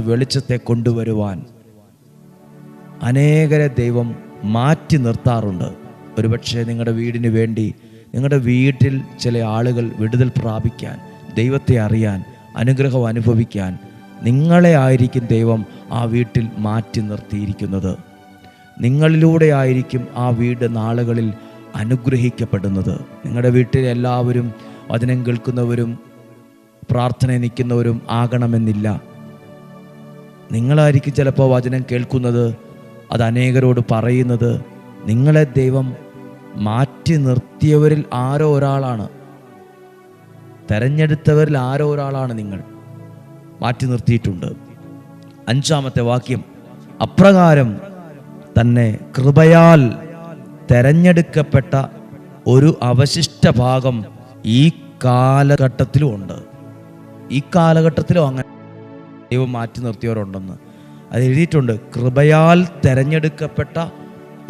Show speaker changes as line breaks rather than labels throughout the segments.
വെളിച്ചത്തെ കൊണ്ടുവരുവാൻ അനേകരെ ദൈവം മാറ്റി നിർത്താറുണ്ട്. ഒരുപക്ഷെ നിങ്ങളുടെ വീടിന് വേണ്ടി, നിങ്ങളുടെ വീട്ടിൽ ചില ആളുകൾ വിടുതൽ പ്രാപിക്കാൻ, ദൈവത്തെ അറിയാൻ, അനുഗ്രഹം അനുഭവിക്കാൻ നിങ്ങളെ ആയിരിക്കും ദൈവം ആ വീട്ടിൽ മാറ്റി നിർത്തിയിരിക്കുന്നത്. നിങ്ങളിലൂടെ ആയിരിക്കും ആ വീട് നാളുകളിൽ അനുഗ്രഹിക്കപ്പെടുന്നത്. നിങ്ങളുടെ വീട്ടിൽ എല്ലാവരും വചനം കേൾക്കുന്നവരും പ്രാർത്ഥനയിൽ നിൽക്കുന്നവരും ആകണമെന്നില്ല. നിങ്ങളായിരിക്കും ചിലപ്പോൾ വചനം കേൾക്കുന്നത്, അത് അനേകരോട് പറയുന്നത്. നിങ്ങളെ ദൈവം മാറ്റി നിർത്തിയവരിൽ ആരോ ഒരാളാണ്, തെരഞ്ഞെടുത്തവരിൽ ആരോ ഒരാളാണ് നിങ്ങൾ. മാറ്റി നിർത്തിയിട്ടുണ്ട്. 5-ാമത്തെ വാക്യം, അപ്രകാരം തന്നെ കൃപയാൽ തെരഞ്ഞെടുക്കപ്പെട്ട ഒരു അവശിഷ്ട ഭാഗം ഈ കാലഘട്ടത്തിലും ഉണ്ട്. ഈ കാലഘട്ടത്തിലും അങ്ങനെ ദൈവം മാറ്റി നിർത്തിയവരുണ്ടെന്ന് അത് എഴുതിയിട്ടുണ്ട്. കൃപയാൽ തെരഞ്ഞെടുക്കപ്പെട്ട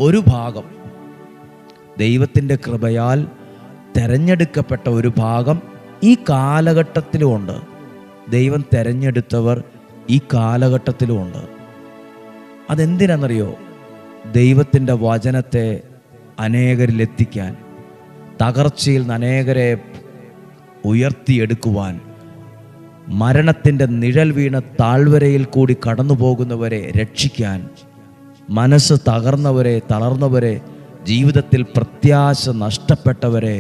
ഒരു ഭാഗം, ദൈവത്തിൻ്റെ കൃപയാൽ തെരഞ്ഞെടുക്കപ്പെട്ട ഒരു ഭാഗം ഈ കാലഘട്ടത്തിലും ഉണ്ട്. ദൈവം തെരഞ്ഞെടുത്തവർ ഈ കാലഘട്ടത്തിലും ഉണ്ട്. അതെന്തിനാണെന്നറിയോ? ദൈവത്തിൻ്റെ വചനത്തെ അനേകരിലെത്തിക്കാൻ, തകർച്ചയിൽ നിന്ന് അനേകരെ ഉയർത്തിയെടുക്കുവാൻ, മരണത്തിൻ്റെ നിഴൽ വീണ താഴ്വരയിൽ കൂടി കടന്നു പോകുന്നവരെ രക്ഷിക്കാൻ, മനസ്സ് തകർന്നവരെ, തളർന്നവരെ, ജീവിതത്തിൽ പ്രത്യാശ നഷ്ടപ്പെട്ടവരെ,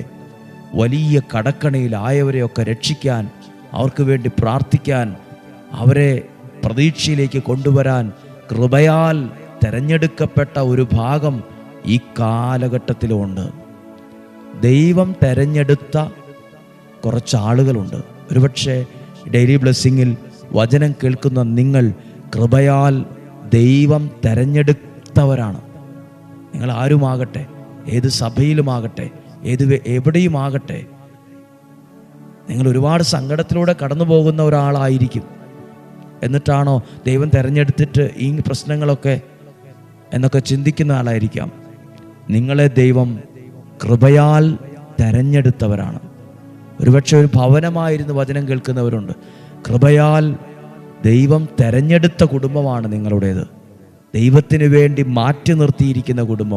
വലിയ കടക്കണിയിലായവരെയൊക്കെ രക്ഷിക്കാൻ, അവർക്ക് വേണ്ടി പ്രാർത്ഥിക്കാൻ, അവരെ പ്രതീക്ഷയിലേക്ക് കൊണ്ടുവരാൻ കൃപയാൽ തെരഞ്ഞെടുക്കപ്പെട്ട ഒരു ഭാഗം ഈ കാലഘട്ടത്തിലുമുണ്ട്. ദൈവം തെരഞ്ഞെടുത്ത കുറച്ച് ആളുകളുണ്ട്. ഒരുപക്ഷെ ഡെയിലി ബ്ലെസ്സിങ്ങിൽ വചനം കേൾക്കുന്ന നിങ്ങൾ കൃപയാൽ ദൈവം തെരഞ്ഞെടുത്തവരാണ്. നിങ്ങൾ ആരുമാകട്ടെ, ഏത് സഭയിലുമാകട്ടെ, എവിടെയുമാകട്ടെ, നിങ്ങൾ ഒരുപാട് സങ്കടത്തിലൂടെ കടന്നു പോകുന്ന ഒരാളായിരിക്കും. എന്നിട്ടാണോ ദൈവം തിരഞ്ഞെടുത്തിട്ട് ഈ പ്രശ്നങ്ങളൊക്കെ എന്നൊക്കെ ചിന്തിക്കുന്ന ആളായിരിക്കാം. നിങ്ങളെ ദൈവം കൃപയാൽ തെരഞ്ഞെടുത്തവരാണ്. ഒരുപക്ഷെ ഒരു ഭവനമായിരുന്നു വചനം കേൾക്കുന്നവരുണ്ട്. കൃപയാൽ ദൈവം തെരഞ്ഞെടുത്ത കുടുംബമാണ് നിങ്ങളുടേത്. ദൈവത്തിന് വേണ്ടി മാറ്റി നിർത്തിയിരിക്കുന്ന കുടുംബം.